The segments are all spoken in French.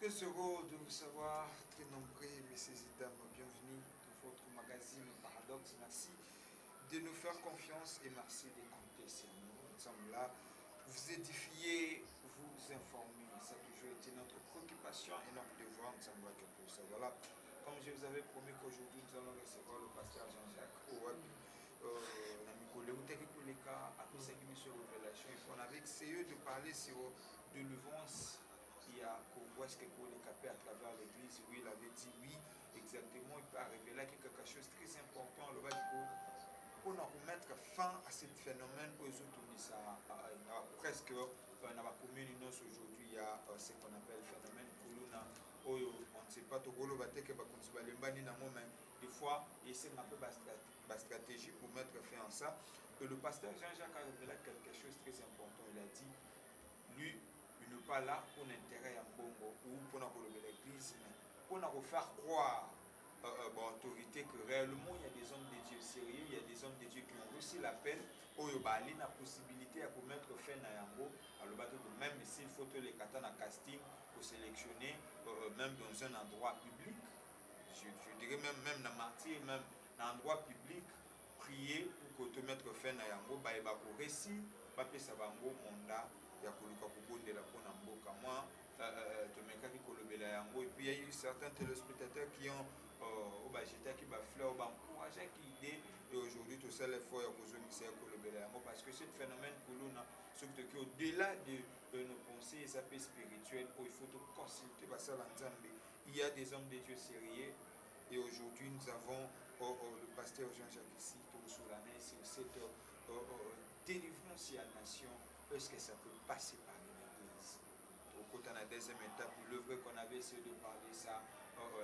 Très heureux de vous savoir, très nombreux, messieurs et dames, bienvenue dans votre magazine Paradoxe. Merci de nous faire confiance et merci de compter sur nous. Nous sommes là, vous édifier, vous informer. Ça a toujours été notre préoccupation et notre devoir. Nous sommes là quelque chose. Voilà, comme je vous avais promis qu'aujourd'hui nous allons recevoir le pasteur Jean-Jacques Ouabi. On avait essayé de parler sur de l'ouvrance. Il y a est-ce que pour les caper à travers l'église, oui, il avait dit oui, exactement, il peut révéler quelque chose de très important. Le pour mettre fin à ce phénomène aux autres, presque dans la commune aujourd'hui, il y a ce qu'on appelle le phénomène Kuluna. On ne sait pas trop des fois, il c'est un peu la stratégie pour mettre fin à ça. Et le pasteur Jean-Jacques a révélé quelque chose de très important. Il a dit, lui, il n'est pas là pour l'intérêt à Bongo ou pour l'église, mais pour nous faire croire autorité que réellement il y a des hommes de Dieu sérieux, il y a des hommes de Dieu qui ont reçu l'appel, où il y a la possibilité à mettre fin à Yango, alors même s'il faut les katana casting pour sélectionner, même dans un endroit public, je dirais même dans martyr, même dans un endroit public, prier pour que te mettre fin à Yango, il va réussir, ça va mandat. Il y a moi, et puis il y a eu certains téléspectateurs qui ont encouragé qui idée et aujourd'hui tout ça les fois parce que ce phénomène que au-delà de nos pensées ça peut spirituel il faut consulter il y a des hommes de Dieu sérieux et aujourd'hui nous avons le pasteur Jean-Jacques ici sur l'année sur cette délivrance à la nation. Est-ce que ça peut passer par l'église? Au côté de la deuxième étape, l'œuvre qu'on avait essayé de parler ça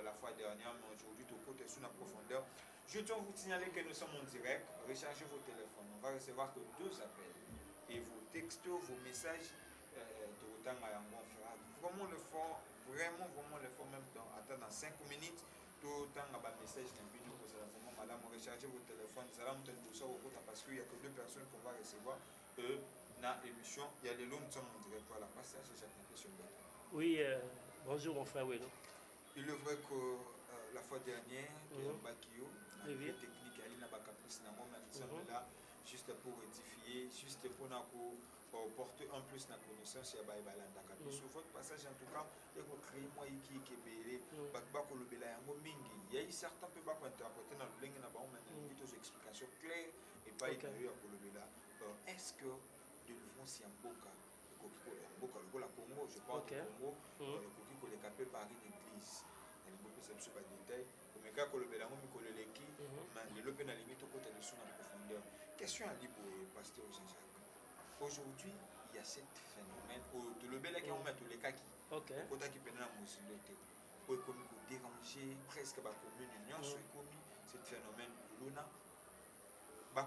la fois dernière, mais aujourd'hui, au côté sous la profondeur. Je tiens à vous signaler que nous sommes en direct. Rechargez vos téléphones. On va recevoir que 2 appels. Et vos textos, vos messages, on fera vraiment l'effort, même dans 5 minutes. Tout le temps, message vraiment, madame, rechargez vos téléphones. Parce qu'il n'y a que 2 personnes qu'on va recevoir. Dans l'émission, il y a des longs qui sont en direct. Voilà, passage sur le bâton. Oui, bonjour mon frère Welo. Il est vrai que la fois dernière, il y a un Bakio, une technique, il y a un caprice, nous sommes là juste pour édifier, juste pour porter en plus la connaissance. Sur votre passage, en tout cas, il y a créé moi qui est belé, il y a eu certains qui peuvent interpréter dans le langue, des explications claires et pas écrire à est-ce que de l'ouvrance, il y a un boca? Le Congo, je parle du Congo, le Congo est capé par une église. Il y a des détails. Mais quand le Bélamon est le Leki, il est la limite au côté de son profondeur. Question à dire pour le pasteur Jean-Jacques. Aujourd'hui, il y a ce phénomène. Le Bélamon qui met tous les cas qui. Le côté qui pénètre la musulmane. Pour déranger presque la commune, ce phénomène de l'ONA. Je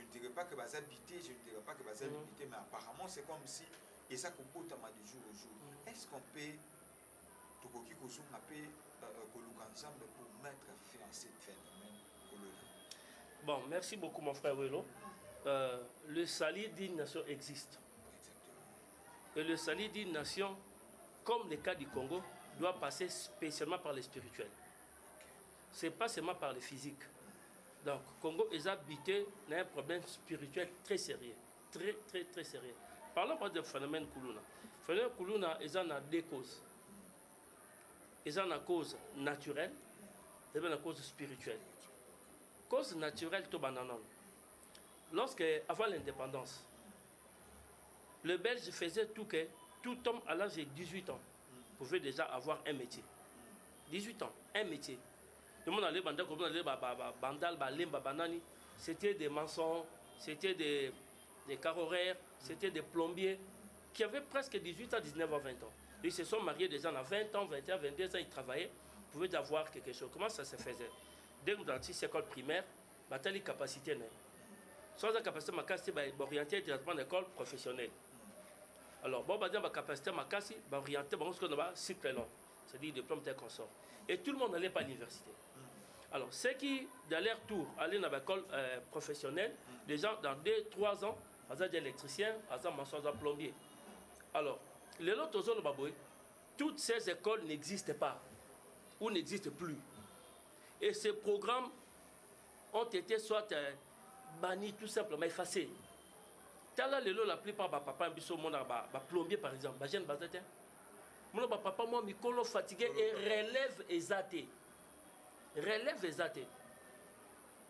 ne dirais pas que vous habitez, je ne dirais pas que vous habitez, mais apparemment c'est comme si, et ça comporte de jour au jour. Est-ce qu'on peut, ensemble pour mettre fin à ce phénomène? Bon, merci beaucoup mon frère Welo. Le salut d'une nation existe. Exactement. Et le salut d'une nation, comme le cas du Congo, doit passer spécialement par le spirituel. Ce n'est pas seulement par le physique. Donc, Congo est habité dans un problème spirituel très sérieux. Très, très, très sérieux. Parlons par exemple du phénomène Kuluna. Le phénomène Kuluna, il y a 2 causes. Il y a une cause naturelle et une cause spirituelle. Cause naturelle, tout bananon. Lorsque, avant l'indépendance, le Belge faisait tout que tout homme à l'âge de 18 ans pouvait déjà avoir un métier. 18 ans, un métier. Tout le monde allait bandal, c'était des maçons, c'était des carroraires, c'était des plombiers qui avaient presque 18 à 19 à 20 ans. Ils se sont mariés des gens à 20 ans, 21, 22 ans, ils travaillaient, ils pouvaient avoir quelque chose. Comment ça se faisait? Dès que vous êtes dans l'école primaire, vous avez des capacités. Sans la capacité, vous êtes orienté directement dans l'école professionnelle. Alors, vous avez la capacité, vous êtes orienté dans le cycle long. C'est-à-dire diplôme tel consort. Et tout le monde n'allait pas à l'université. Alors, ceux qui, dans leur tour, allaient dans l'école professionnelle, les gens, dans 2-3 ans, ils sont des électriciens, ils sont maçons, ils sont plombiers. Alors, les autres, toutes ces écoles n'existent pas ou n'existent plus. Et ces programmes ont été soit bannis, tout simplement effacés. Tala lelo la plupart ba papa biso mona ba plombier par exemple, ba jeune bazate. Mon papa moi mikolo fatigué et relève exaté. Relève exaté.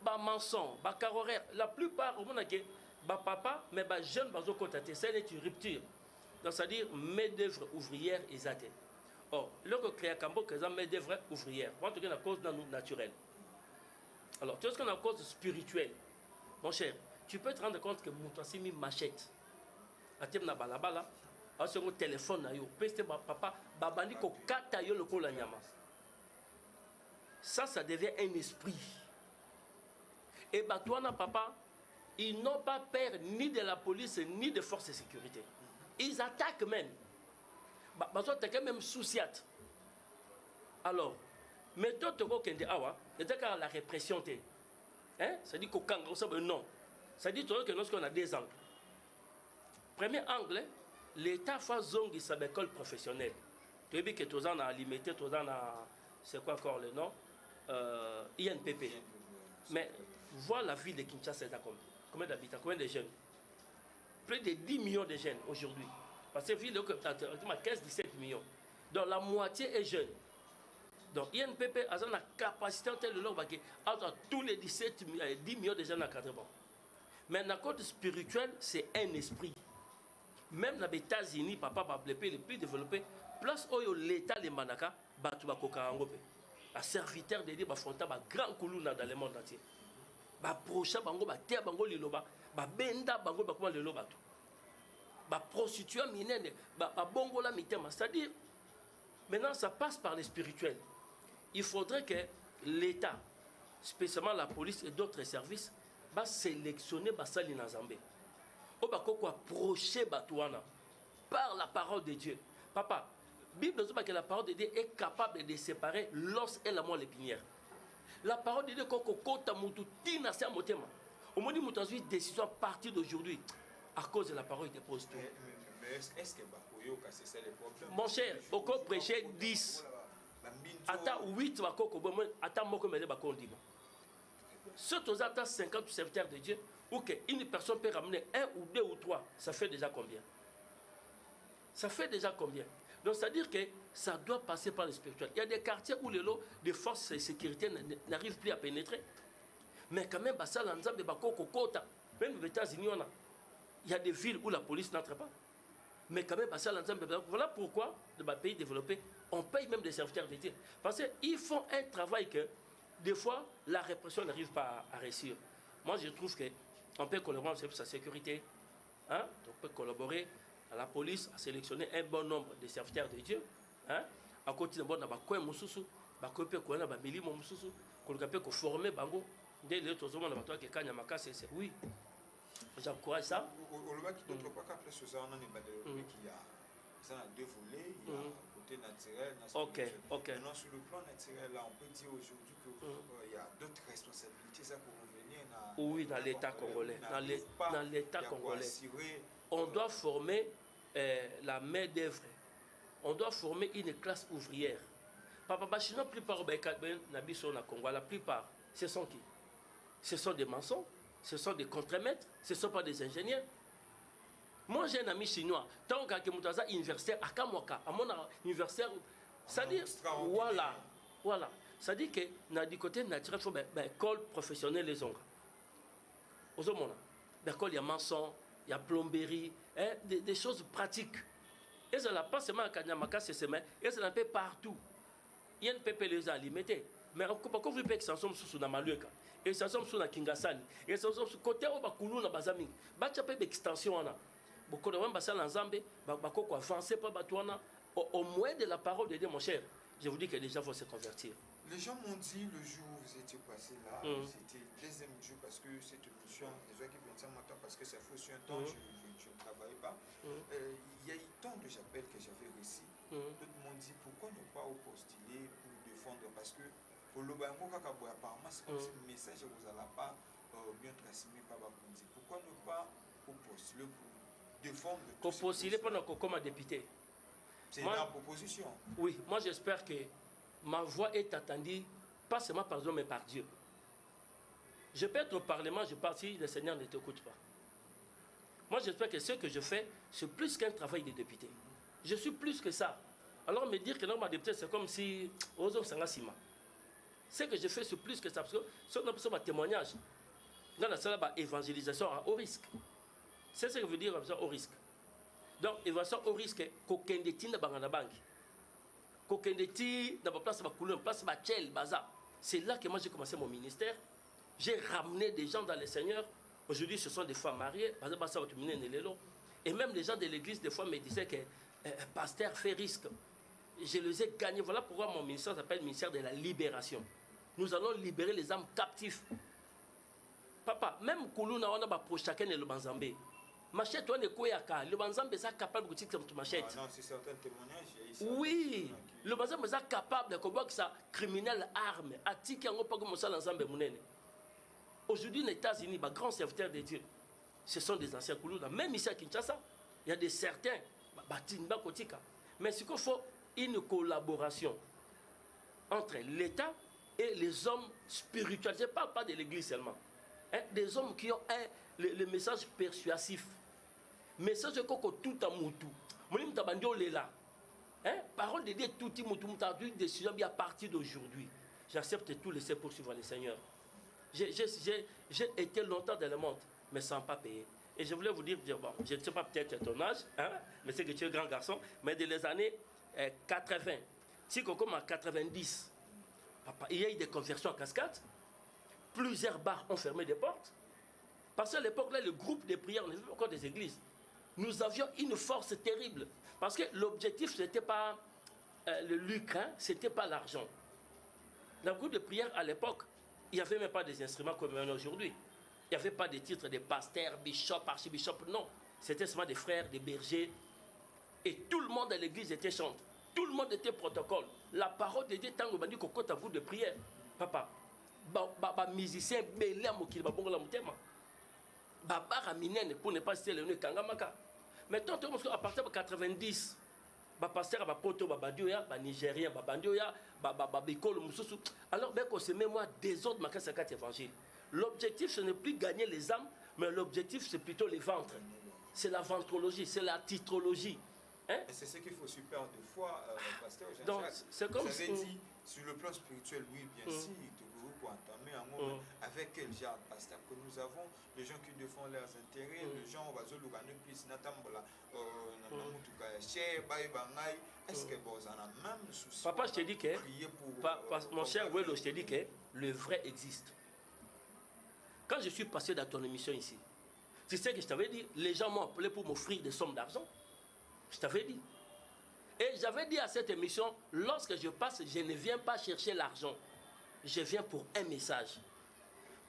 Ba maçon, ba carreur, la plupart au monde que ba papa mais ba jeune bazo contacter, c'est une rupture. Donc c'est-à-dire main d'œuvre ouvrière exaté. Or, lorsque créer Cambo que ça main d'œuvre ouvrière, on te la cause dans nous naturelle. Alors, tu vois ce qu'on a cause spirituelle. Mon cher, tu peux te rendre compte que Moutouassi mi machette. Atem na balabala, a ce téléphone na yo, peste papa, babandi ko kata yo le kola nyama. Ça devient un esprit. Et Batouana papa, ils n'ont pas peur ni de la police ni des forces de sécurité. Ils attaquent même. Batouana t'as même souciat. Alors, mais toi tu vois qu'il awa, et d'accord la répression t'es. Hein? Ça dit qu'au Kanga, non. Ça dit que lorsqu'on a des angles. Premier angle, l'État fait zone de sa école professionnelle. Tu as vu que tous en a limité, tous en a, c'est quoi encore le nom? INPP. Mais vois la ville de Kinshasa, combien d'habitants, combien de jeunes? Plus de 10 millions de jeunes aujourd'hui. Parce que la ville est 15-17 millions. Donc la moitié est jeune. Donc INPP a la capacité de entre tous les 10 millions de jeunes à 80 ans. Mais dans le côté spirituel, c'est un esprit. Même dans les États-Unis, papa va le plus développé, place où l'État de Manaka, Batouba Kokarangope. Un serviteur de Dieu, un grand coulouna dans le monde entier. Ba procha bango ba te bango liloba ba benda bango ba kuma liloba to ba prostituée minene ba bongo la mitema, c'est-à-dire maintenant ça passe par le spirituel. Il faudrait que l'État, spécialement la police et d'autres services, va sélectionner Basali Nazambe. On va approcher Batouana par la parole de Dieu. Papa, la Bible nous dit que la parole de Dieu est capable de séparer l'os et la moelle épinière. La parole de Dieu, au moins, nous avons une décision à partir d'aujourd'hui à cause de la parole de pose tout. Mais est-ce que c'est ça le problème? Mon cher, au cours prêcher 10. Attends 8 attends moi comme elle est. Surtout attends 50 serviteurs de Dieu, ou qu'une personne peut ramener 1 ou 2 ou 3, ça fait déjà combien? Ça fait déjà combien? Donc c'est-à-dire que ça doit passer par le spirituel. Il y a des quartiers où les lots de forces de sécurité n'arrivent plus à pénétrer. Mais quand même, même aux États-Unis, il y a des villes où la police n'entre pas. Mais quand même, voilà pourquoi, dans les pays développés, on paye même des serviteurs de Dieu. Parce qu'ils font un travail que, des fois, la répression n'arrive pas à réussir. Moi, je trouve qu'on peut collaborer pour sa sécurité. Hein? On peut collaborer à la police, à sélectionner un bon nombre de serviteurs de Dieu. Hein? À côté de bon, on peut former Bango. Dès le temps, on va oui. J'encourage ça. Ça a deux volets, il y a un côté naturel, ok. Maintenant, sur le plan naturel, là, on peut dire aujourd'hui qu'il y a d'autres responsabilités ça pour revenir oui, dans l'État congolais. Dans l'État congolais. On doit former la main d'œuvre. On doit former une classe ouvrière. Papa, la plupart la plupart, ce sont qui? Ce sont des maçons, ce sont des contremaîtres, ce ne sont pas des ingénieurs. Moi, j'ai un ami chinois. Tant que je suis universitaire à Kamoka, à mon universitaire, c'est-à-dire, voilà. C'est-à-dire que, dans le côté naturel, il faut une école professionnelle, les ongles. Aux hommes, l'école, il y a maçon, il y a plomberie, des choses pratiques. Et ça n'a pas seulement à Kanyamaka, c'est semaine, et ça n'a pas partout. Il y a une PP les a limités. Mais quand vous pouvez ça sommes sous la Maluka, et ça sommes sous la Kingasani, et ça sommes sous côté où Bakoulou na Bazami, Batchapé d'extension. Beaucoup de gens qui sont en Zambie, avancer par Batouana, au moins de la parole de Dieu, mon cher. Je vous dis que les gens vont se convertir. Les gens m'ont dit le jour où vous étiez passé là, c'était le deuxième jour parce que cette émission, les gens qui viennent maintenant parce que ça fait aussi un temps, je ne travaille pas. Il y a eu tant de j'appelle que j'avais réussi. D'autres m'ont dit pourquoi ne pas postuler pour défendre parce que pour le bango apparemment c'est comme si le message ne vous allez pas bien transmis par Bakondi. Pourquoi ne pas postuler pour défendre pour postuler pendant qu'on comme député. C'est la proposition. Oui, moi j'espère que ma voix est attendue, pas seulement par Dieu, mais par Dieu. Je peux être au Parlement, je pars si le Seigneur ne t'écoute pas. Moi j'espère que ce que je fais, c'est plus qu'un travail de député. Je suis plus que ça. Alors me dire que non, ma député, c'est comme si... Ce que je fais, c'est plus que ça. Parce que ce qu'on appelle ça, témoignage. Dans la salle, évangélisation au risque. C'est ce que veut dire au risque. Donc, évangélisation au risque, kokendeti na bangana bank. Kokendeti dans la place de place de baza. C'est là que moi j'ai commencé mon ministère. J'ai ramené des gens dans le Seigneur. Aujourd'hui, ce sont des femmes mariées. Et même les gens de l'église, des fois, me disaient que pasteur fait risque. Je les ai gagnés. Voilà pourquoi mon ministère s'appelle ministère de la libération. Nous allons libérer les âmes captifs. Papa, même Koulouna, on a pour chacun le Banzambé. Machette, on est koyaka. Le Banzambé est capable de tirer comme machette. Ah non, c'est certains témoignages. Oui, le Banzambé est capable de combattre sa criminelle arme. A tiqué en pas comme ça l'ensemble mounene. Aujourd'hui, les États-Unis, les grands serviteurs de Dieu, ce sont des anciens Koulouna. Même ici à Kinshasa, il y a des certains. Mais ce qu'il faut, une collaboration entre l'État et les hommes spirituels. Je ne parle pas de l'Église seulement. Hein, des hommes qui ont le message persuasif. Message que tout a moutou. Parole de Dieu, tout a moutou. Une décision à partir d'aujourd'hui. J'accepte tout laisser poursuivre le Seigneur. J'ai été longtemps dans le monde, mais sans pas payer. Et je voulais vous dire, bon, je ne sais pas peut-être ton âge, hein, mais c'est que tu es un grand garçon, mais dans les années 80, si on commence à 90, papa, il y a eu des conversions en cascade, plusieurs bars ont fermé des portes, parce qu'à l'époque-là, le groupe de prières, on n'avait encore des églises. Nous avions une force terrible, parce que l'objectif, ce n'était pas le lucre, hein, ce n'était pas l'argent. Dans le groupe de prière, à l'époque, il n'y avait même pas des instruments comme aujourd'hui. Il n'y avait pas de titres de pasteur, bishop, archibishop, non. C'était seulement des frères, des bergers. Et tout le monde à l'église était chante. Tout le monde était protocole. La parole de Dieu, tant que dit qu'on compte à vous de prière. Papa, musicien, belé à mokili, babongo la mutema. Babara minene, pour ne pas citer le nom Kangamaka. Mais tant que à partir de 90, pasteur à poto, babadioya, nigérien, babandioya, babikolo, mususu. Alors, ben, qu'on se met moi des autres marqués 50 évangiles. L'objectif, ce n'est plus gagner les âmes, mais l'objectif, c'est plutôt les ventres. C'est la ventrologie, c'est la titrologie. Hein? Et c'est ce qu'il faut super de fois, pasteur Jean-Jacques. Donc, c'est comme si... dit, sur le plan spirituel, oui, bien sûr, pour entamer un mot, avec quel genre de pasteur que nous avons, les gens qui défendent leurs intérêts, les gens, on va se le gagner plus, est-ce que vous en avez même souci? Papa, je te dis que, mon cher Welo, je te dis que le vrai existe. Quand je suis passé dans ton émission ici, tu sais que je t'avais dit, les gens m'ont appelé pour m'offrir des sommes d'argent. Je t'avais dit. Et j'avais dit à cette émission, lorsque je passe, je ne viens pas chercher l'argent. Je viens pour un message.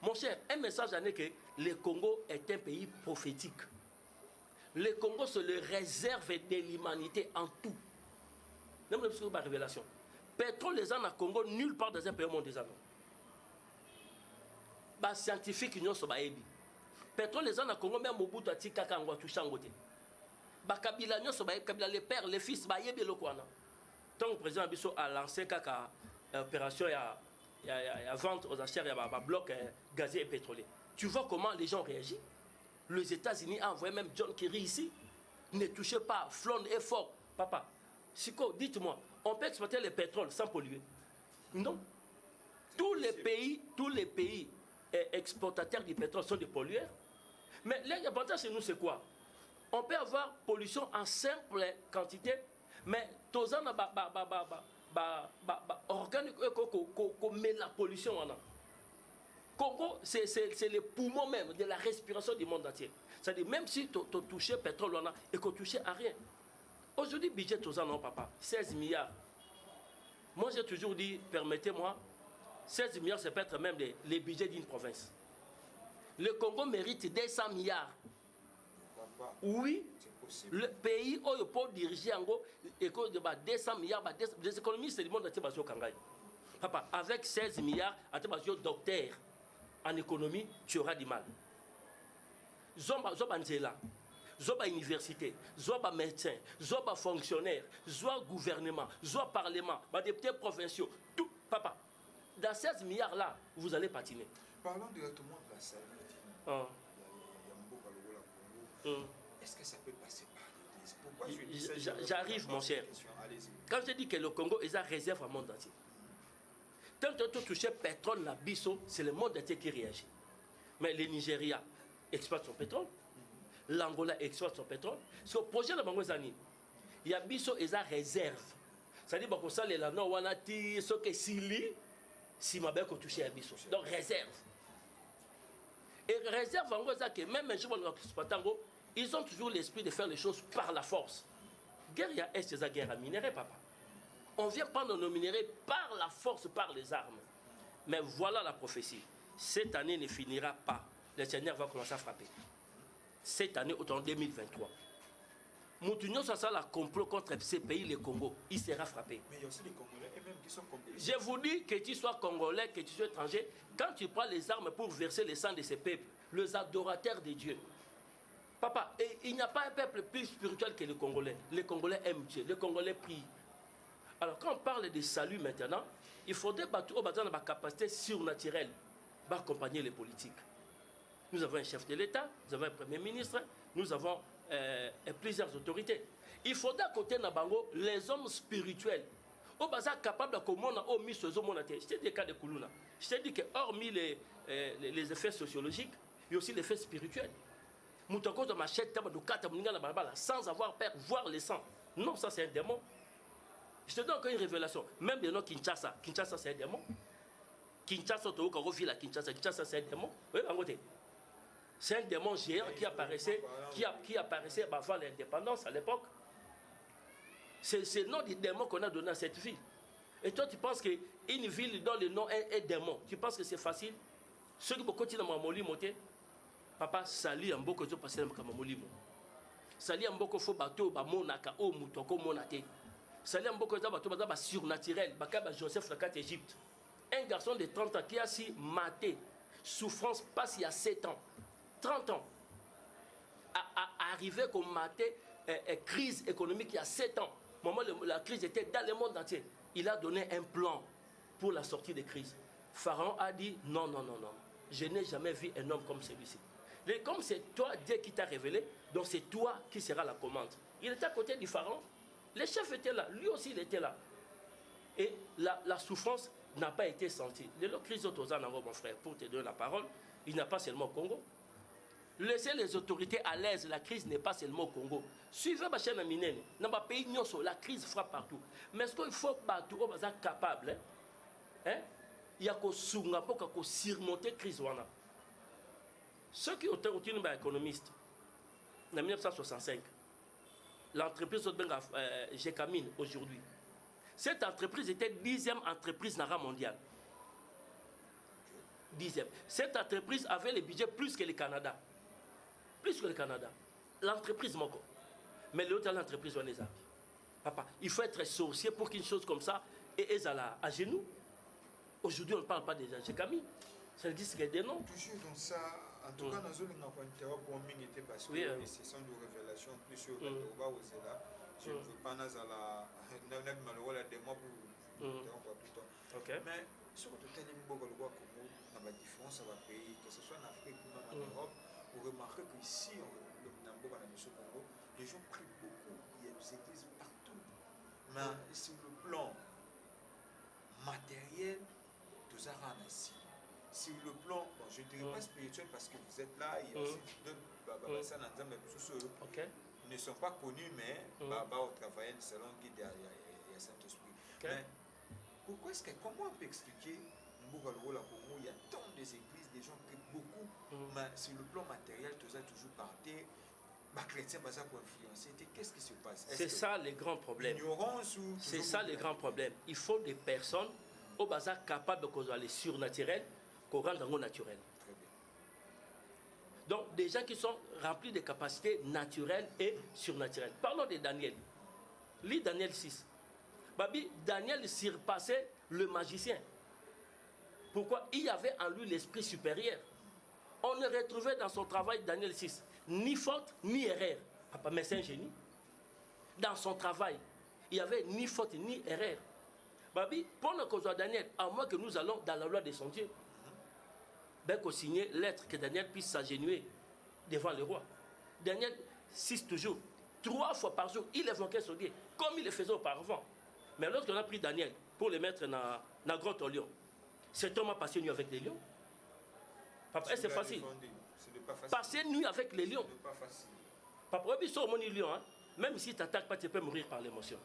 Mon cher, un message en est que le Congo est un pays prophétique. Le Congo se le réserve de l'humanité en tout. Même la révélation. Pétrole les gens à Congo, nulle part dans un pays au monde des anneaux. Bah, scientifique, ils sont baébi. Pétrole les gens à Congo, même au bout de Tika Kangwa, tout changoté. Bah, Kabila, Kabila, les pères, les fils, baébi le Kouana. Tant que le président Abisso a lancé Kaka opération, il y a vente aux achats, il y a un bloc gazier et pétrolier. Tu vois comment les gens réagissent? Les États-Unis ont envoyé même John Kerry ici. Ne touchez pas, flonne est fort. Papa, Siko, dites-moi, on peut exploiter le pétrole sans polluer? Non. Tous les pays exportateurs du pétrole sont des pollueurs. Mais l'avantage chez nous, c'est quoi? On peut avoir pollution en simple quantité, mais tous en organique qu'on met la pollution en. Congo, c'est le poumon même de la respiration du monde entier. C'est-à-dire, même si tu as touché pétrole et qu'on touche à rien. Aujourd'hui, budget tous en papa, 16 milliards. Moi, j'ai toujours dit, permettez-moi, 16 milliards, ça peut être même les budgets d'une province. Le Congo mérite 200 milliards. Papa, oui, le pays où il peut diriger en gros, 200 milliards, les économistes du monde entier, papa, avec 16 milliards, docteur en économie, tu auras du mal. Zomba Nzela, soit université, soit médecin, soit fonctionnaire, soit gouvernement, soit parlement, députés provinciaux, tout, papa. Dans 16 milliards là, vous allez patiner. Parlons directement de la salle. Est-ce que ça peut passer par l'église? Pourquoi je dis ça? J'arrive, mon cher. Quand je dis que le Congo est à réserve au monde entier, tant que tu touches pétrole, la biso, c'est le monde entier qui réagit. Mais le Nigeria exploite son pétrole, l'Angola exploite son pétrole. Sur le projet de Bangozani, il y a biso et à réserve. C'est-à-dire que ça, les lanons, on a dit ce que si ma belle touche à biso. Donc réserve. Et réserve, que même un jour, ils ont toujours l'esprit de faire les choses par la force. Guerre, il y a est la guerre à minerais, papa. On vient prendre nos minéraux par la force, par les armes. Mais voilà la prophétie. Cette année ne finira pas. Le Seigneur va commencer à frapper. Cette année, autant en 2023. Moutounion, ça la complot contre ces pays, le Congo. Il sera frappé. Mais il y a aussi les Congolais eux-mêmes qui sont complices. Je vous dis que tu sois Congolais, que tu sois étranger, quand tu prends les armes pour verser le sang de ces peuples, les adorateurs de Dieu. Papa, et il n'y a pas un peuple plus spirituel que les Congolais. Les Congolais aiment Dieu, les Congolais prient. Alors quand on parle de salut maintenant, il faudrait battre la capacité surnaturelle d'accompagner les politiques. Nous avons un chef de l'État, nous avons un premier ministre, nous avons plusieurs autorités. Il faudrait à côté de Nabango les hommes spirituels. Au bazar capable de commander au mis aux hommes. Je t'ai dit le cas de Koulouna. Je t'ai dit que hormis les effets sociologiques, il y a aussi l'effet spirituel. Moutako de machette sans avoir peur, voir le sang. Non, ça c'est un démon. Je te donne encore une révélation. Même le nom Kinshasa. Kinshasa c'est un démon. Kinshasa, Kinshasa c'est un démon. Oui, c'est un démon géant qui apparaissait avant l'indépendance à l'époque. C'est le nom du démon qu'on a donné à cette ville. Et toi tu penses qu'une ville dont le nom est démon, tu penses que c'est facile? Ceux qui continuent à m'amolir, papa, salut, amboko zo passer dans Mamolimo. Salut, amboko fo bateau, ba monaka, o moutoko monate. Salut, amboko za bateau, ba surnaturel, ba Joseph la 4 Égypte. Un garçon de 30 ans qui a si maté, souffrance passe il y a 7 ans, 30 ans, a arrivé comme maté, crise économique il y a 7 ans. Au moment où la crise était dans le monde entier, il a donné un plan pour la sortie de crise. Pharaon a dit non, non, non, non. Je n'ai jamais vu un homme comme celui-ci. Mais comme c'est toi, Dieu qui t'a révélé, donc c'est toi qui seras la commande. Il était à côté du pharaon. Les chefs étaient là. Lui aussi, il était là. Et la souffrance n'a pas été sentie. Le crise autozan, mon frère, pour te donner la parole, il n'y a pas seulement au Congo. Laissez les autorités à l'aise. La crise n'est pas seulement au Congo. Suivez ma chaîne à Minene. Dans ma pays, la crise frappe partout. Mais ce qu'il faut battre, on va être capable. Il y a qu'au surmonter la crise. Ceux qui ont été économistes, en 1965, l'entreprise Gécamine aujourd'hui, cette entreprise était 10e entreprise mondiale. 10e. Cette entreprise avait le budget plus que le Canada. Plus que le Canada. L'entreprise Moko. Mais l'autre l'entreprise on les a. Papa, il faut être sorcier pour qu'une chose comme ça est à genoux. Aujourd'hui, on ne parle pas des Gécamine. Ça dit qu'il y a des noms. Toujours dans ça. En tout cas, nous avons interrompu pour minute parce que les sessions de révélation plus sur le Toba aux là. Je ne veux pas malheureusement la démo pour interrompre tout le temps. Mais sur le tel niveau de la différence dans les pays, que ce soit en Afrique ou même en Europe, vous remarquez qu'ici, les gens prient beaucoup. Il y a des églises partout. Mais sur le plan matériel, tout ça rend ici. Sur le plan, bon, je ne dirais pas spirituel parce que vous êtes là, il y a aussi deux ne sont pas connus, mais au travail selon guide il y a Saint-Esprit. Mais pourquoi est-ce que, comment on peut expliquer il y a tant d'églises, des gens qui beaucoup, mais sur le plan matériel, tout ça toujours parté. Chrétien pour influencer. Qu'est-ce qui se passe? C'est ça le grand problème. C'est ça le grand problème. Il faut des personnes au bazar capables de aller surnaturel, qu'on rende en naturel. Très bien. Donc des gens qui sont remplis de capacités naturelles et surnaturelles. Parlons de Daniel. Lis Daniel 6. Babi, Daniel surpassait le magicien. Pourquoi? Il y avait en lui l'esprit supérieur. On ne retrouvait dans son travail Daniel 6 ni faute ni erreur. Papa, mais c'est un génie. Dans son travail, il n'y avait ni faute ni erreur. Babi, pendant qu'on soit Daniel, à moins que nous allons dans la loi de son Dieu, ben qu'on signe lettre que Daniel puisse s'agenouiller devant le roi. Daniel 6 toujours, 3 fois par jour, il évoquait son Dieu, comme il le faisait auparavant. Mais lorsqu'on a pris Daniel pour le mettre dans la grotte au lion, cet homme a passé une nuit avec les lions. Papa, c'est facile. Passer une nuit avec les lions. Ce n'est pas facile. Papa, lion, hein? Même si tu n'attaques pas, tu peux mourir par l'émotion.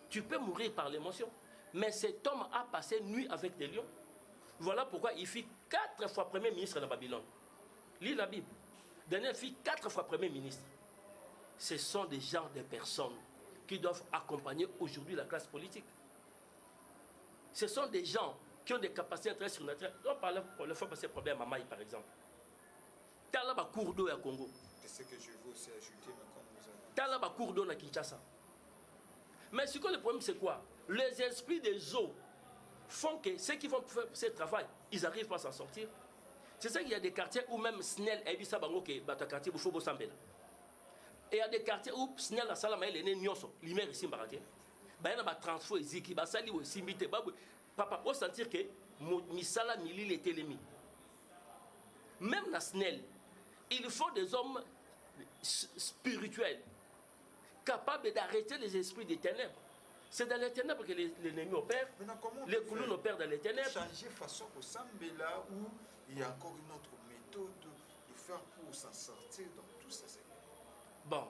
Tu peux mourir par l'émotion. Mais cet homme a passé une nuit avec des lions. Voilà pourquoi il fut 4 fois premier ministre de Babylone. Lis la Bible. Daniel fut 4 fois premier ministre. Ce sont des genres de personnes qui doivent accompagner aujourd'hui la classe politique. Ce sont des gens qui ont des capacités très surnaturelles. On parlait pour le fois passer problème à Maï, par exemple. Tu as là un cours d'eau à Congo. C'est ce que je veux aussi ajouter, mais comme vous avez... Tu as là un cours d'eau à Kinshasa. Mais ce que le problème, c'est quoi? Les esprits des eaux font que ceux qui vont faire ce travail, ils n'arrivent pas à s'en sortir. C'est ça qu'il y a des quartiers où même Snell a dit ça, quartier, il faut et il y a des quartiers où Snell a salama, il est né Nyonso, l'hiver ici, il y a un transfert, il y a un papa, on sentir que Misala Mili était l'ennemi. Même dans Snell, il faut des hommes spirituels capables d'arrêter les esprits des ténèbres. C'est dans les ténèbres que l'ennemi opère. Les colonnes opèrent dans les ténèbres. Changer façon au Sambé là où il y a encore une autre méthode de faire pour s'en sortir dans tout ça. Bon,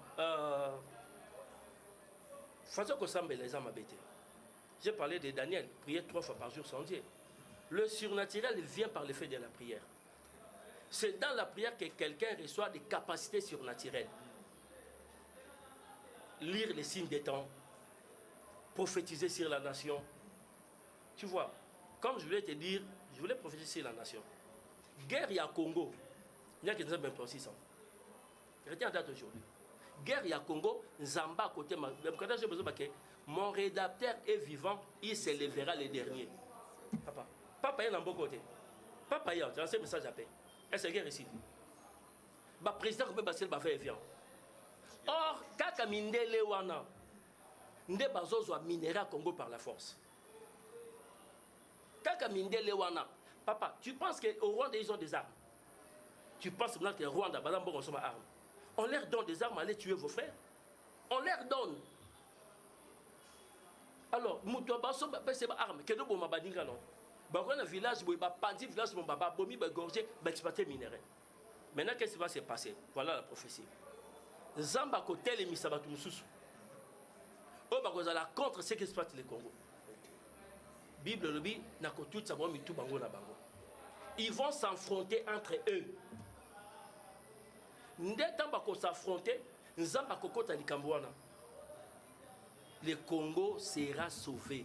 façon au Sambé les âmes habitées. J'ai parlé de Daniel, prier 3 fois par jour sans Dieu. Le surnaturel vient par l'effet de la prière. C'est dans la prière que quelqu'un reçoit des capacités surnaturelles. Lire les signes des temps, prophétiser sur la nation. Tu vois, comme je voulais te dire, je voulais prophétiser sur la nation. Guerre, il y a Congo. Il y a qui nous a même 6 ans. Retiens en date aujourd'hui. Guerre, il y a Congo. Zamba, côté. J'ai besoin de mon rédacteur est vivant, il se lèvera le dernier. Papa est dans bon côté. Papa est dans ce message à paix. Est-ce que guerre ici? Le président peut passer le bafé vient. Or, kaka mindele wana. Nde bazozo a minéra Congo par la force. Kaka mindele wana. Papa, tu penses qu'au Rwanda, ils ont des armes? Tu penses maintenant que le Rwanda, par exemple, on armes. On leur donne des armes à aller tuer vos frères? On leur donne. Alors, Moutouabasso, c'est pas arme. Quel est le Mabadinga non? Dans un village, il y a un village, il y a un bomi, il y a gorgé, il y a exploité minerai. Maintenant, qu'est-ce qui va se passer? Voilà la prophétie. Zamba côté les Misabatu Moussous. On va contre ce qui se passe le Congo. Bible le dit, ils vont s'affronter entre eux. Dès temps qu'on s'affronter, Zamba kokota likambwana. Le Congo sera sauvé.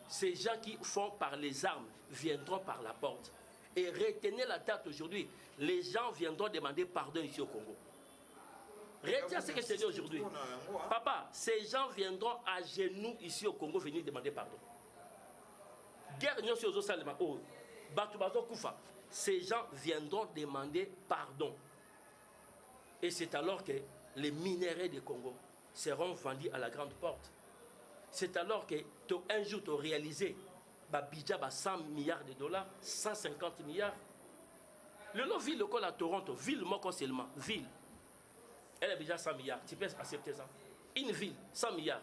Ces gens qui font par les armes viendront par la porte. Et retenez la date aujourd'hui. Les gens viendront demander pardon ici au Congo. Retiens ce que je te dis aujourd'hui. Papa, ces gens viendront à genoux ici au Congo venir demander pardon. Guerre non sur Salema. Oh, Batubazo Koufa. Ces gens viendront demander pardon. Et c'est alors que les minéraux du Congo seront vendus à la grande porte. C'est alors que un jour tu as réalisé Bidja 100 milliards de dollars, 150 milliards. Le nom ville à Toronto, ville moi seulement, ville. Elle a déjà 100 milliards. Tu peux accepter ça? Une ville, 100 milliards.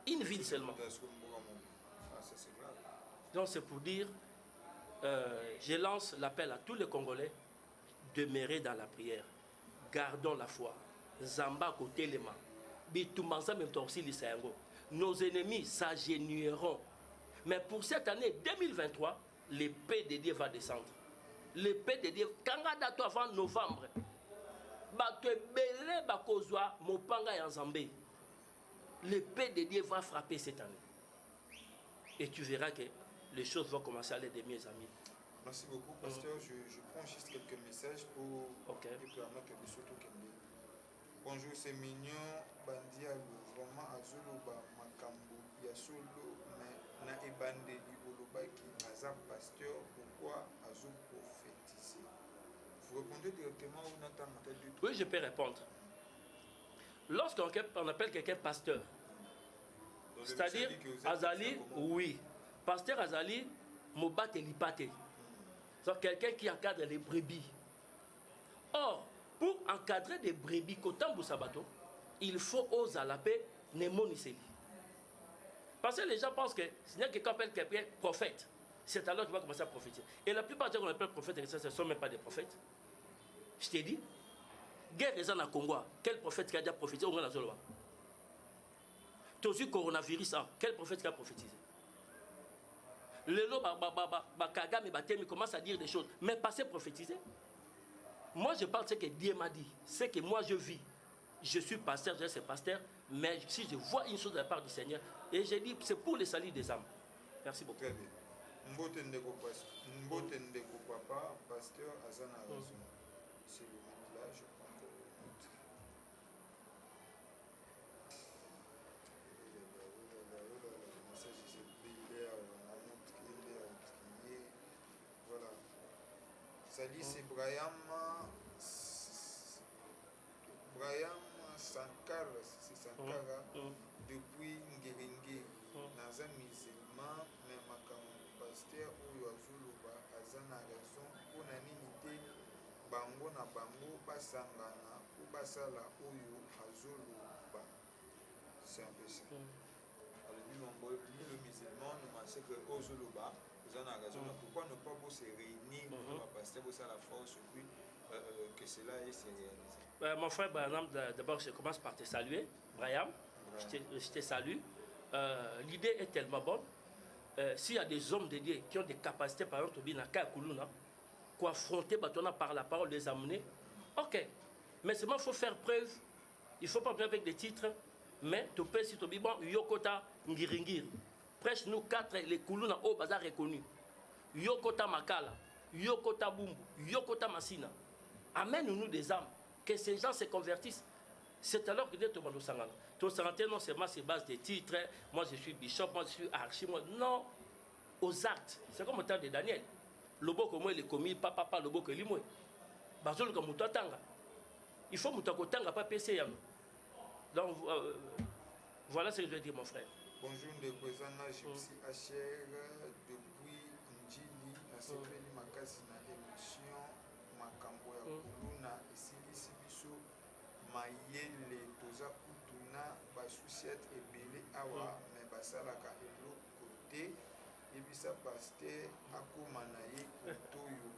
Une ville seulement. Donc c'est pour dire, je lance l'appel à tous les Congolais, demeurer dans la prière. Gardons la foi. Zamba côté les mains. Nos ennemis s'agenouilleront. Mais pour cette année 2023, l'épée de Dieu va descendre. L'épée de Dieu, quand on date avant novembre, l'épée de Dieu va frapper cette année. Et tu verras que les choses vont commencer à aller de mieux en mieux. Merci beaucoup, pasteur. Je prends juste quelques messages pour permettre de surtout qu'il. Bonjour, c'est mignon. Bandia, vraiment, Azolo, Makambo, Yasolo, mais na ebande di Olobaki, Azam pasteur, pourquoi Azou prophétiser? Vous répondez directement ou n'attendez pas du tout? Oui, je peux répondre. Lorsqu'on appelle quelqu'un pasteur, c'est-à-dire Azali, oui. Pasteur Azali, Mobate Lipate. C'est quelqu'un qui encadre les brebis. Or, pour encadrer des brebis, il faut oser la paix, Nemoniseli. Parce que les gens pensent que s'il y a quelqu'un qui appelle quelqu'un prophète, c'est alors qu'il va commencer à prophétiser. Et la plupart des gens qu'on appelle prophètes, ce ne sont même pas des prophètes. Je t'ai dit, guerre est en Congo. Quel prophète qui a déjà prophétisé? On a la Tosu coronavirus, quel prophète qui a prophétisé? Lelo Kagame Batemi commence à dire des choses, mais pas c'est prophétiser. Moi je parle de ce que Dieu m'a dit, ce que moi je vis. Je suis pasteur, je suis pasteur, mais si je vois une chose de la part du Seigneur, et j'ai dit c'est pour le salut des âmes. Merci beaucoup. Très bien. Mbotendeko papa, pasteur Azana raison. C'est le même là, je prends le note. Voilà. Sali c'est Brian Sankara, c'est Sankara, depuis Ngeringue, dans un musulman, mais ma pasteur ou Azuluba, Azana raison, pour l'animité, Bango na Bango, Basangana, ou Basala Oyo, Azuluba. C'est un peu ça. Alors, le musulman, nous pensons que Ozuluba, Azana raison, pourquoi ne pas se réunir, pasteur, pour ça la force, puis que cela est réalisé. Mon frère Branham, d'abord je commence par te saluer, Brian. Je te salue. L'idée est tellement bonne. S'il y a des hommes de Dieu qui ont des capacités, par exemple, pour affronter par la parole, les amener, ok. Mais seulement il faut faire preuve. Il ne faut pas venir avec des titres, mais tu peux si tu dis bon, Yokota Ngiringir. Prêche-nous 4 les Kuluna au bazar reconnus. Yokota Makala, Yokota Bumbu, Yokota Masina. Amène-nous des âmes. Que ces gens se convertissent. C'est alors que Dieu te demande au Sangana. Ton Sangana, non seulement c'est base des titres, moi je suis bishop, moi je suis archi, moi. Non, aux actes. C'est comme au temps de Daniel. Le beau que moi il est commis, papa, le beau que lui moi. Bazol comme Moutotanga. Il faut Moutotanga, pas PC. Donc voilà ce que je veux dire, mon frère. Bonjour, de Kozana, Gypsy HR, depuis Njili, na sepeli makasi na émission, makambo ya kuluna, esilisi biso, mayele, toza kutuna, basusiete ebele awa, mais basalaka elo côté, ebisa pasteur akoma na ye kotoyo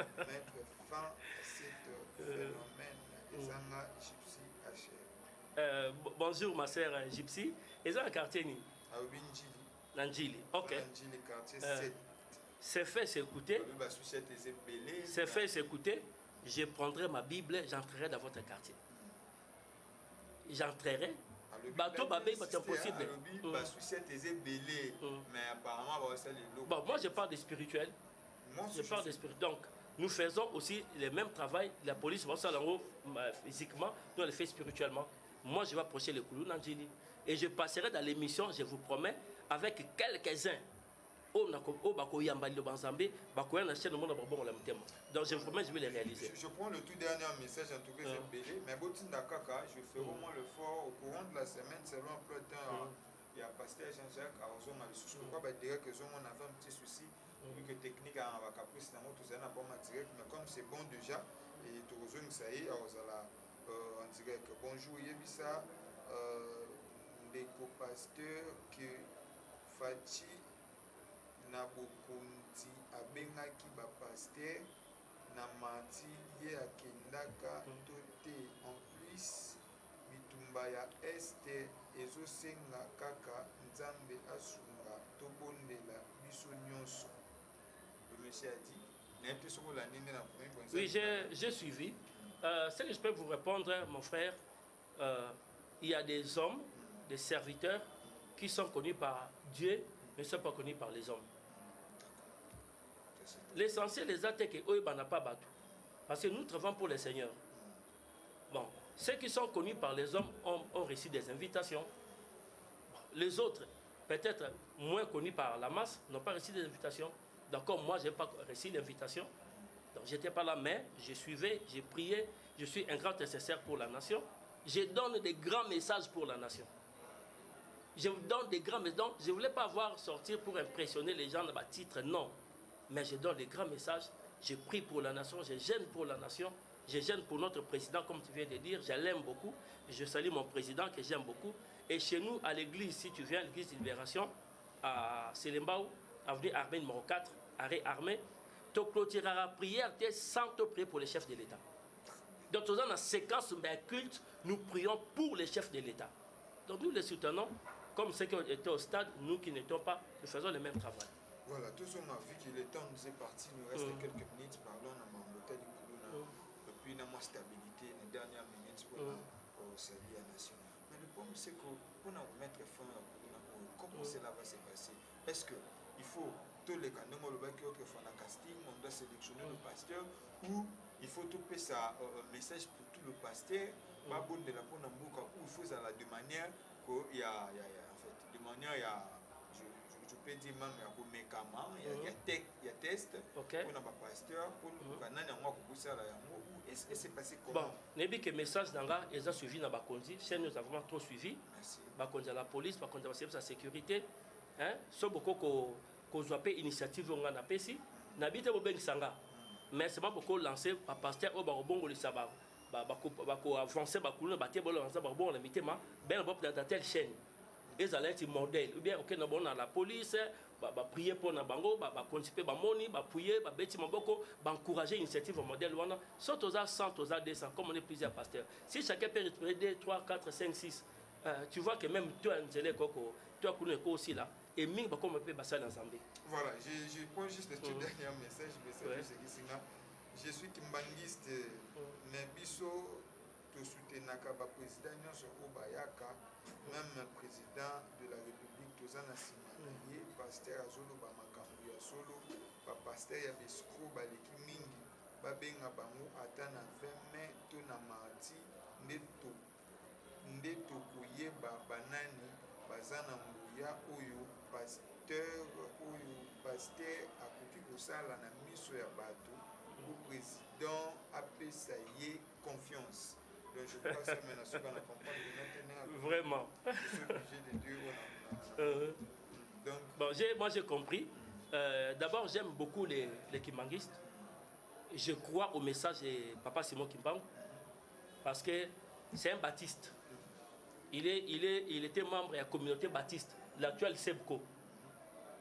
pour mettre fin à cet phénomène. Ezanga Gypsy HR. Bonjour ma sœur Gypsy. Et ça, le quartier ni Nanjili. Ok. C'est fait, c'est écouté. C'est fait, c'est écouté. Je prendrai ma Bible, j'entrerai dans votre quartier. J'entrerai. Bateau babé, c'est impossible. Bon, moi je parle de spirituel. Je parle de spirituel. Donc, nous faisons aussi le même travail. La police, physiquement, nous on le fait spirituellement. Moi, je vais approcher le Koulou Nanjili. Et je passerai dans l'émission, je vous promets, avec quelques-uns. Donc, je vous promets, je vais les réaliser. Je prends le tout dernier message, en tout cas, c'est belé. Mais Botinda Kaka, je fais au moins l'effort au courant de la semaine, selon un peu de temps. Il y a pasteur Jean-Jacques à Ozoma. Je crois que on avait un petit souci. Vu que technique a un caprice, tout ça n'a pas direct. Mais comme c'est bon déjà, et tout ça y est, en direct. Bonjour, Yebisa. Les co-pasteurs que Fati Nabokonti Abengaki ba pasteur Namati Ye Akendaka Tote en plus Mitumba ya Este Ezosenga Kaka Nzambe Asunga Tobondela Biso Nyonso. Le monsieur a dit. Oui, j'ai suivi. Ce que je peux vous répondre, mon frère, il y a des hommes, des serviteurs qui sont connus par Dieu, mais ne sont pas connus par les hommes. L'essentiel des actes est qu'eux n'a pas battu. Parce que nous travaillons pour le Seigneur. Bon, ceux qui sont connus par les hommes ont reçu des invitations. Les autres, peut-être moins connus par la masse, n'ont pas reçu des invitations. Donc comme moi, je n'ai pas reçu l'invitation. Donc j'étais pas là, mais je suivais, j'ai prié, je suis un grand intercesseur pour la nation. je donne des grands messages pour la nation. Je vous donne des grands messages. Je ne voulais pas voir sortir pour impressionner les gens dans ma titre, non. Mais je donne des grands messages. Je prie pour la nation, je gêne pour la nation, je gêne pour notre président, comme tu viens de dire. Je l'aime beaucoup. Je salue mon président que j'aime beaucoup. Et chez nous, à l'église, si tu viens, l'église de Libération, à Selembao, avenue Armée numéro 4, arrêt armé, tu clôtureras la prière sans te prier pour les chefs de l'État. Donc, dans la séquence de culte, nous prions pour les chefs de l'État. Donc, nous les soutenons, comme ceux qui étaient au stade, nous qui n'étions pas, nous faisons le même travail. Voilà, tout ça, on a vu que le temps nous est parti, il nous reste quelques minutes, parlons à Mamboka du Koulouna, et puis on a moins stabilité, les dernières minutes pour au salut à la nation. Mais le problème, c'est que pour nous mettre fin à Koulouna, comment cela va se passer? Est-ce qu'il faut tous les canons, on va faire un casting, on doit sélectionner le pasteur, ou il faut tout passer un message pour tout le pasteur, pas bon de la peau dans Mboka, ou il faut ça de manière qu'il y a, en fait, de manière, il y a. Je peux dire même il y a médicaments, il y a test pour un pasteur, pour est-ce que c'est passé comment? Bon, n'ebi que message d'anga, ils ont suivi dans Bakonzi, chez nous avons trop suivi. Bakonzi à la police, Bakonzi à la sécurité. Hein, so beaucoup qu'on soit pas initiative on a pesi, n'habite au Ben Sanga. Mais c'est pas beaucoup lancé par pasteur au Barobongo le sabbat. Bako avancer Bakoulou, Baté Bolo, Barobon, la mitema, ben dans telle chaîne. Ils allaient être modèles. Ou bien, ok, nous avons la police, prier pour nos bango, participer, moni, prier, bêti maboko, encourager l'initiative modèle. Soit aux 100, aux 200, comme on est plusieurs pasteurs. Si chacun peut récupérer 2, 3, 4, 5, 6, tu vois que même toi, toi, aussi là, et ming, comme on peut passer ensemble. Voilà, je prends juste le dernier message. Je suis kimbangiste, mais biso, tout soutenir le président, même président de la République, tous en asimanié, pasteur Azolo, Bamakambu Solo, pasteur Yabesco, Baleki Mingi, Babenga Bango, Atana 20 mai, Tona Marti, Ndeto Kouye, Banani, Bazana Mbouya, Oyo, pasteur Akuti Kosala, na miso ya bato, au président Apesaye, confiance. Donc je crois que c'est maintenant ce qu'on a compris maintenant. Vraiment. Donc, bon, moi j'ai compris. D'abord, j'aime beaucoup les kimbanguistes. Je crois au message de Papa Simon Kimbang parce que c'est un baptiste. Il était membre de la communauté baptiste, l'actuel SEBCO.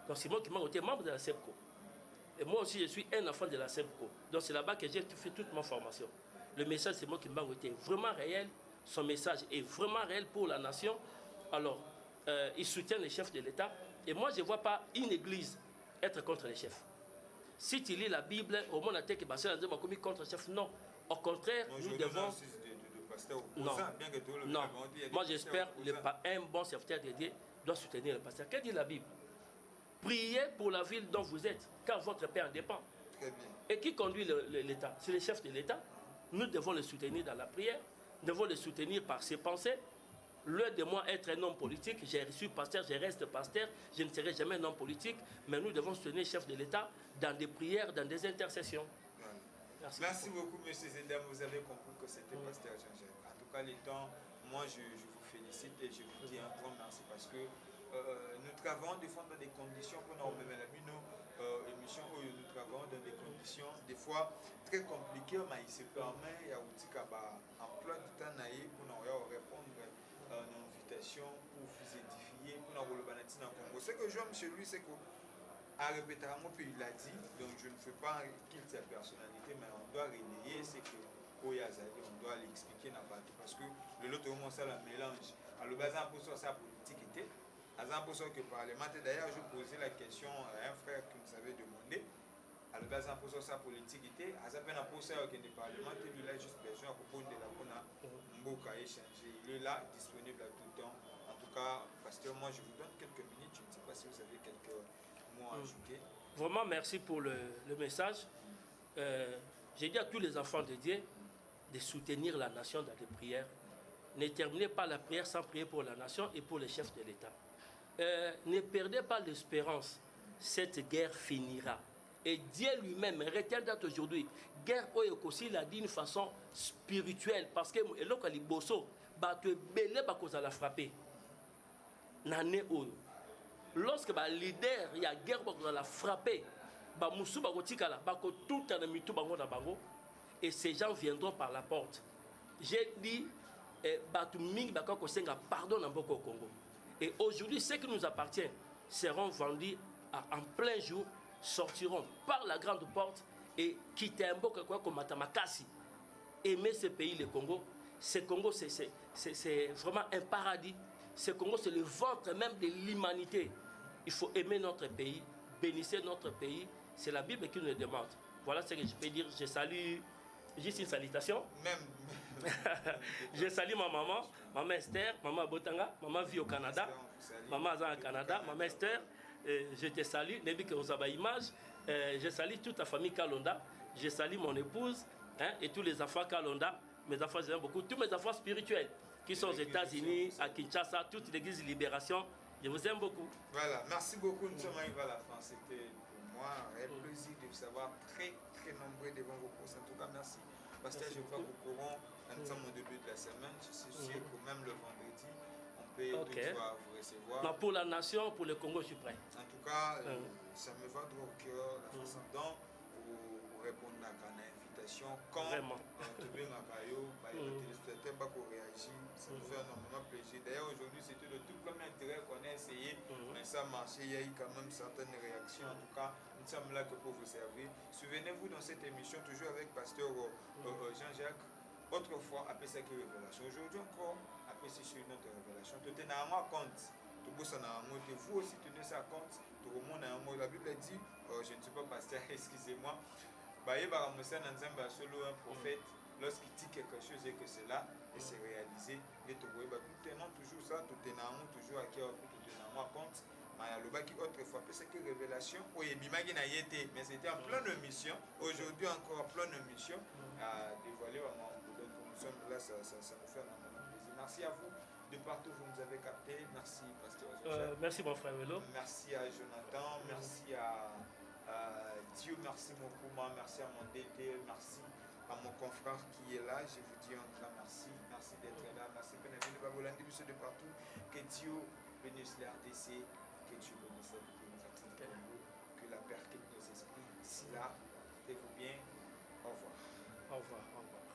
Donc Simon Kimbang était membre de la SEBCO. Et moi aussi, je suis un enfant de la SEBCO. Donc c'est là-bas que j'ai fait toute ma formation. Le message de Simon Kimbang était vraiment réel. Son message est vraiment réel pour la nation. Alors, il soutient les chefs de l'État. Et moi, je ne vois pas une église être contre les chefs. Si tu lis la Bible, au moins, que Bastien a dit contre les chefs, non. Au contraire, nous devons... Non. Moi, j'espère qu'un bon serviteur de Dieu doit soutenir le pasteur. Qu'est-ce que dit la Bible? Priez pour la ville dont vous êtes, car votre Père dépend. Très bien. Et qui conduit l'État? C'est les chefs de l'État. Nous devons le soutenir dans la prière, nous devons le soutenir par ses pensées. L'un de moi être un homme politique, j'ai reçu pasteur, je reste pasteur, je ne serai jamais un homme politique, mais nous devons soutenir les chefs de l'État dans des prières, dans des intercessions. Ouais. Merci beaucoup, M. Zendam, vous avez compris que c'était pasteur Jean-Jacques. En tout cas, les temps, moi je vous félicite et je vous dis un grand merci parce que nous travaillons dans des conditions qu'on a au même émission où nous travaillons dans des conditions des fois très compliquées, mais il se permet, il y a aussi un emploi du temps pour nous répondre à une invitation pour vous édifier, pour nous relever dans le Congo. Ce que j'aime chez lui, c'est qu'à répéter à mon pays, il a dit, donc je ne fais pas qu'il sa personnalité, mais on doit relayer ce que Oyazali, on doit l'expliquer parce que le lot moment ça la mélange. Alors, bazar pour ça politique était. Pour ça que parlementaire, d'ailleurs, je posais la question à un frère qui nous avait demandé. Alors, pour ça politique était. Pour ça que le parlementaire, lui, là, juste besoin de répondre de la Mboka échanger. Il est là, disponible à tout temps. En tout cas, pasteur, moi, je vous donne quelques minutes. Je ne sais pas si vous avez quelques mots à ajouter. Vraiment, merci pour le message. J'ai dit à tous les enfants de Dieu de soutenir la nation dans les prières. Ne terminez pas la prière sans prier pour la nation et pour les chefs de l'État. Ne perdez pas l'espérance. Cette guerre finira. Et Dieu lui-même retiendra aujourd'hui. Guerre Oyokosi l'a dit d'une façon spirituelle. Parce que bato ebele bakozala frappé na ne oyo. Lorsque ba leader ya guerre bakozala frappé, ba musu bakotikala bakotuta na mitu bango na bango, et ces gens viendront par la porte. J'ai dit bato mingi bakosenga pardon na mboko Congo. Et aujourd'hui, ce qui nous appartient seront vendus en plein jour, sortiront par la grande porte et quitter un mboko comme Matamakasi. Aimer ce pays, le Congo. Ce Congo, c'est vraiment un paradis. Ce Congo, c'est le ventre même de l'humanité. Il faut aimer notre pays, bénissez notre pays. C'est la Bible qui nous le demande. Voilà ce que je peux dire. Je salue, juste une salutation. Je salue ma maman, maman Esther, maman Botanga, maman vit au Canada, maman Azan au Canada, maman Esther. Je te salue, Nebi que vous avez image. Je salue toute la famille Kalonda. Je salue mon épouse et tous les enfants Kalonda. Mes enfants, j'aime beaucoup. Tous mes enfants spirituels qui sont aux États-Unis, à Kinshasa, toute l'église Libération. Je vous aime beaucoup. Voilà, merci beaucoup. Nous sommes arrivés à la fin. C'était pour moi un plaisir de vous savoir très nombreux devant vos courses. En tout cas, merci. Parce que je vois qu'au courant, nous sommes au début de la semaine. Je suis sûr que même le vendredi, on peut toutefois vous recevoir. Non, pour la nation, pour le Congo, je suis prêt. En tout cas, ça me va droit au cœur, la façon dont vous répondez à une invitation. Quand tu veux ma caillou, téléspectateur va réagir. Ça nous fait énormément plaisir. D'ailleurs, aujourd'hui, c'était le tout premier intérêt qu'on a essayé, mais ça a marché. Il y a eu quand même certaines réactions. En tout cas, nous sommes là que pour vous servir. Souvenez-vous dans cette émission, toujours avec Pasteur Jean-Jacques, autrefois, après ça qui est révélation. Aujourd'hui encore, après c'est sur notre révélation. Tout est dans un compte. Vous aussi tenez ça compte. Tout le monde a un mot. La Bible dit, je ne suis pas pasteur, excusez-moi. Un prophète, lorsqu'il dit quelque chose et que c'est là, et c'est réalisé, et tout tenons toujours ça, tout tenons toujours à qui tout tenons compte. Le baki autrefois, c'est que révélation, oui, mais c'était en pleine mission. Aujourd'hui encore en pleine mission à dévoiler. Nous sommes là, ça nous fait un plaisir. Merci à vous. De partout vous nous avez capté. Merci Pasteur. Merci mon frère Welo. Merci à Jonathan. Merci à Dieu. Merci mon Kouma. Merci à mon DT. Merci à mon confrère qui est là. Je vous dis un grand merci. Merci d'être là. Merci de partout. Que Dieu bénisse l'RDC. Que Dieu bénisse les que la paix quitte nos esprits. D'ici là, portez-vous bien. Au revoir. Au revoir. Au revoir.